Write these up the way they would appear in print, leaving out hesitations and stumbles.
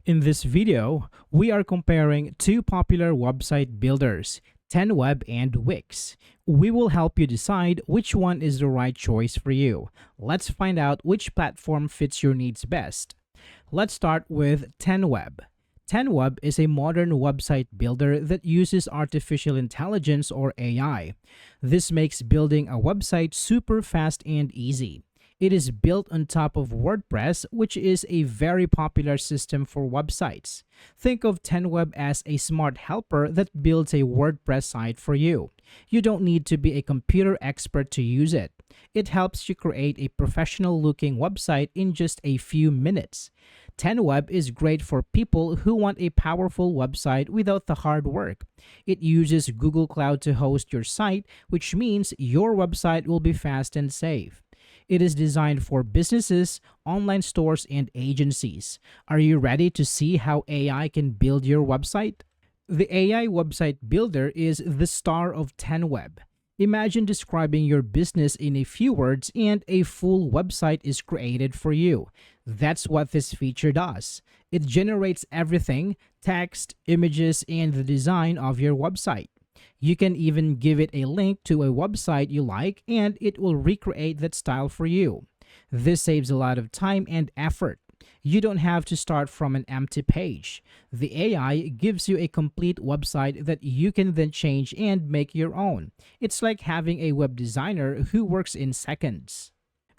In this video, we are comparing two popular website builders, 10web and Wix. We will help you decide which one is the right choice for you. Let's find out which platform fits your needs best. Let's start with 10web. 10web is a modern website builder that uses artificial intelligence or AI. This makes building a website super fast and easy. It is built on top of WordPress, which is a very popular system for websites. Think of 10web as a smart helper that builds a WordPress site for you. You don't need to be a computer expert to use it. It helps you create a professional-looking website in just a few minutes. 10web is great for people who want a powerful website without the hard work. It uses Google Cloud to host your site, which means your website will be fast and safe. It is designed for businesses, online stores, and agencies. Are you ready to see how AI can build your website? The AI website builder is the star of 10web. Imagine describing your business in a few words and a full website is created for you. That's what this feature does. It generates everything: text, images, and the design of your website. You can even give it a link to a website you like and it will recreate that style for you. This saves a lot of time and effort. You don't have to start from an empty page. The AI gives you a complete website that you can then change and make your own. It's like having a web designer who works in seconds.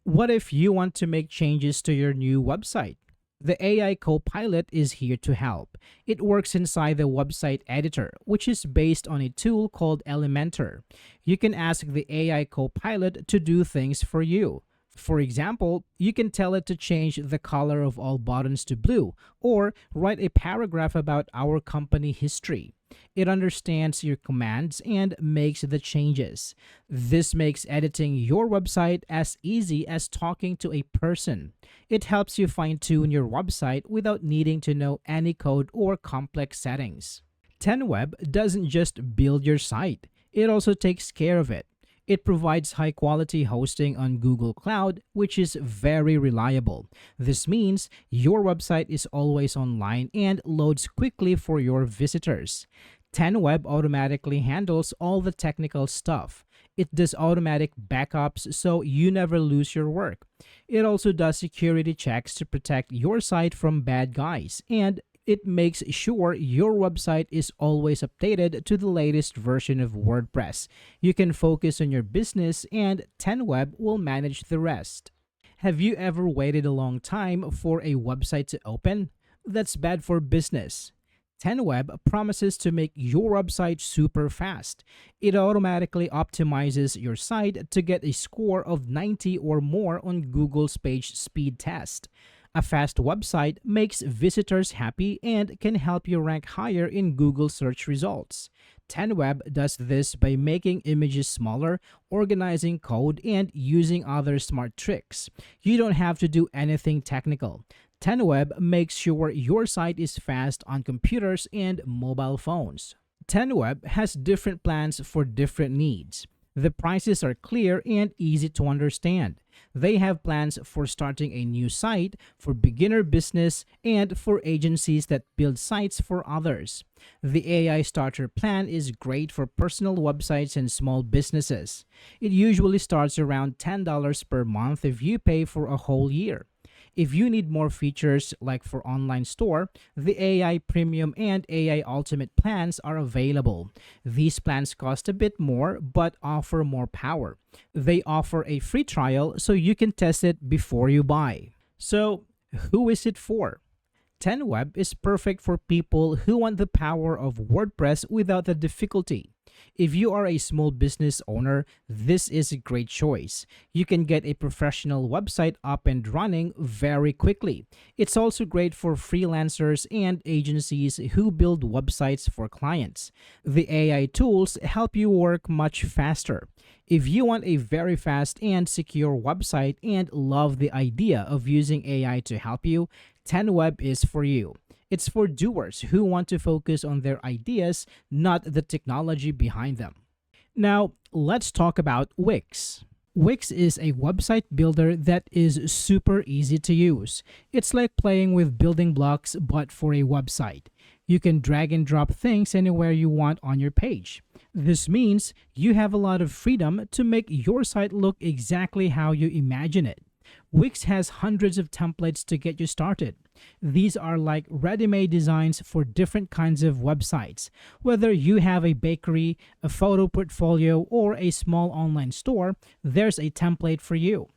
What if you want to make changes to your new website? The AI Copilot is here to help. It works inside the website editor, which is based on a tool called Elementor. You can ask the AI Copilot to do things for you. For example, you can tell it to change the color of all buttons to blue or write a paragraph about our company history. It understands your commands and makes the changes. This makes editing your website as easy as talking to a person. It helps you fine-tune your website without needing to know any code or complex settings. 10web doesn't just build your site, it also takes care of it. It provides high-quality hosting on Google Cloud, which is very reliable. This means your website is always online and loads quickly for your visitors. 10web automatically handles all the technical stuff. It does automatic backups so you never lose your work. It also does security checks to protect your site from bad guys, and it makes sure your website is always updated to the latest version of WordPress. You can focus on your business and 10web will manage the rest. Have you ever waited a long time for a website to open? That's bad for business. 10web promises to make your website super fast. It automatically optimizes your site to get a score of 90 or more on Google's page speed test. A fast website makes visitors happy and can help you rank higher in Google search results. 10web does this by making images smaller, organizing code, and using other smart tricks. You don't have to do anything technical. 10web makes sure your site is fast on computers and mobile phones. 10web has different plans for different needs. The prices are clear and easy to understand. They have plans for starting a new site, for beginner business, and for agencies that build sites for others. The AI Starter plan is great for personal websites and small businesses. It usually starts around $10 per month if you pay for a whole year. If you need more features like for online store, the AI Premium and AI Ultimate plans are available. These plans cost a bit more but offer more power. They offer a free trial so you can test it before you buy. So, who is it for? 10web is perfect for people who want the power of WordPress without the difficulty. If you are a small business owner, this is a great choice. You can get a professional website up and running very quickly. It's also great for freelancers and agencies who build websites for clients. The AI tools help you work much faster. If you want a very fast and secure website and love the idea of using AI to help you, 10web is for you. It's for doers who want to focus on their ideas, not the technology behind them. Now, let's talk about Wix. Wix is a website builder that is super easy to use. It's like playing with building blocks but for a website. You can drag and drop things anywhere you want on your page. This means you have a lot of freedom to make your site look exactly how you imagine it. Wix has hundreds of templates to get you started. These are like ready-made designs for different kinds of websites. Whether you have a bakery, a photo portfolio, or a small online store, there's a template for you.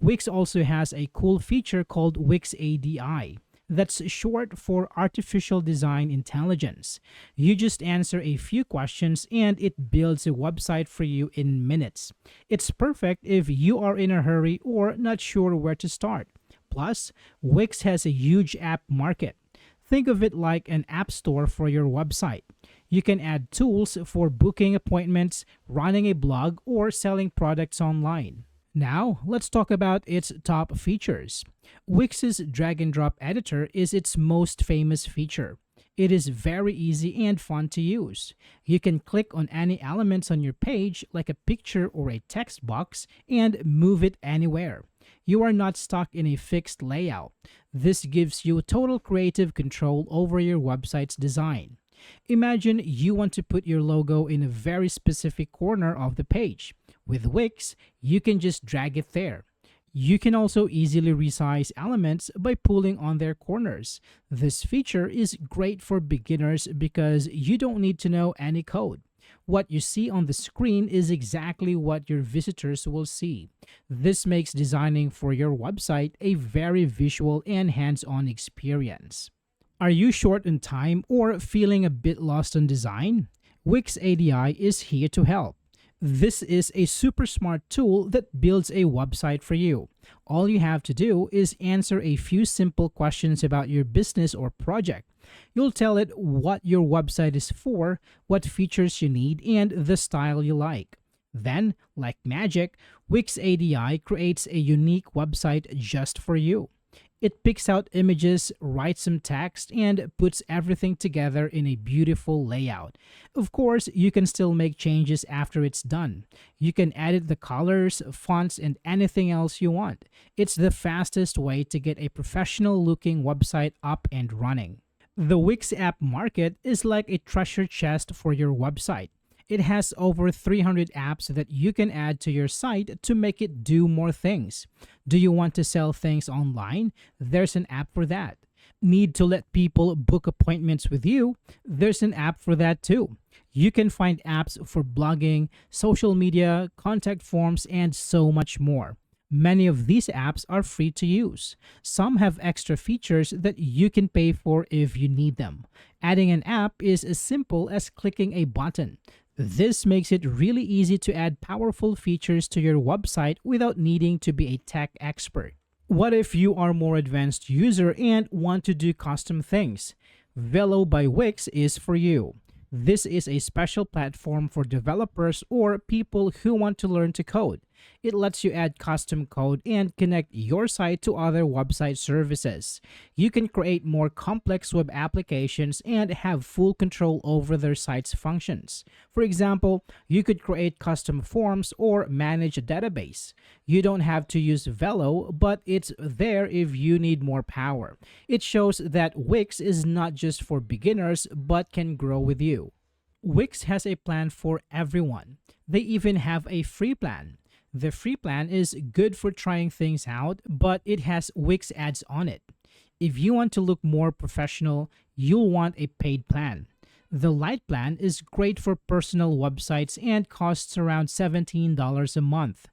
Wix also has a cool feature called Wix ADI. That's short for Artificial Design Intelligence. You just answer a few questions and it builds a website for you in minutes. It's perfect if you are in a hurry or not sure where to start. Plus, Wix has a huge app market. Think of it like an app store for your website. You can add tools for booking appointments, running a blog, or selling products online. Now, let's talk about its top features. Wix's drag and drop editor is its most famous feature. It is very easy and fun to use. You can click on any elements on your page, like a picture or a text box, and move it anywhere. You are not stuck in a fixed layout. This gives you total creative control over your website's design. Imagine you want to put your logo in a very specific corner of the page. With Wix, you can just drag it there. You can also easily resize elements by pulling on their corners. This feature is great for beginners because you don't need to know any code. What you see on the screen is exactly what your visitors will see. This makes designing for your website a very visual and hands-on experience. Are you short on time or feeling a bit lost on design? Wix ADI is here to help. This is a super smart tool that builds a website for you. All you have to do is answer a few simple questions about your business or project. You'll tell it what your website is for, what features you need, and the style you like. Then, like magic, Wix ADI creates a unique website just for you. It picks out images, writes some text, and puts everything together in a beautiful layout. Of course, you can still make changes after it's done. You can edit the colors, fonts, and anything else you want. It's the fastest way to get a professional-looking website up and running. The Wix app market is like a treasure chest for your website. It has over 300 apps that you can add to your site to make it do more things. Do you want to sell things online? There's an app for that. Need to let people book appointments with you? There's an app for that too. You can find apps for blogging, social media, contact forms, and so much more. Many of these apps are free to use. Some have extra features that you can pay for if you need them. Adding an app is as simple as clicking a button. This makes it really easy to add powerful features to your website without needing to be a tech expert. What if you are a more advanced user and want to do custom things? Velo by Wix is for you. This is a special platform for developers or people who want to learn to code. It lets you add custom code and connect your site to other website services. You can create more complex web applications and have full control over their site's functions. For example, you could create custom forms or manage a database. You don't have to use Velo, but it's there if you need more power. It shows that Wix is not just for beginners, but can grow with you. Wix has a plan for everyone. They even have a free plan. The free plan is good for trying things out, but it has Wix ads on it. If you want to look more professional, you'll want a paid plan. The Lite plan is great for personal websites and costs around $17 a month.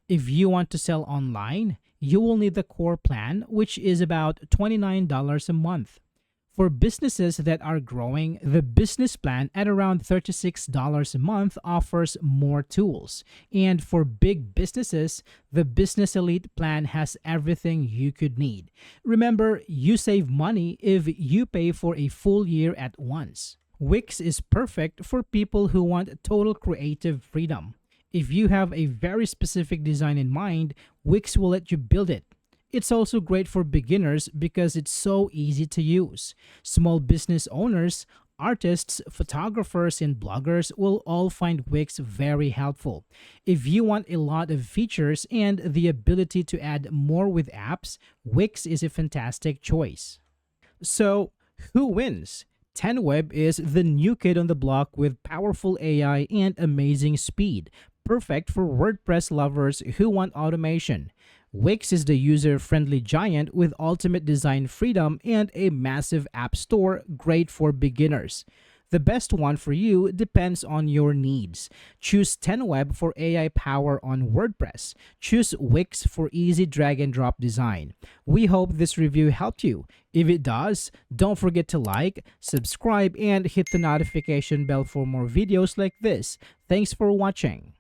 If you want to sell online, you will need the Core plan, which is about $29 a month. For businesses that are growing, the business plan at around $36 a month offers more tools. And for big businesses, the Business Elite plan has everything you could need. Remember, you save money if you pay for a full year at once. Wix is perfect for people who want total creative freedom. If you have a very specific design in mind, Wix will let you build it. It's also great for beginners because it's so easy to use. Small business owners Artists, photographers, and bloggers will all find Wix very helpful. If you want a lot of features and the ability to add more with apps, Wix is a fantastic choice. So, who wins? 10web is the new kid on the block with powerful AI and amazing speed, perfect for WordPress lovers who want automation. Wix is the user-friendly giant with ultimate design freedom and a massive app store, great for beginners. The best one for you depends on your needs. Choose 10web for AI power on WordPress. Choose Wix for easy drag and drop design. We hope this review helped you. If it does, don't forget to like, subscribe, and hit the notification bell for more videos like this. Thanks for watching.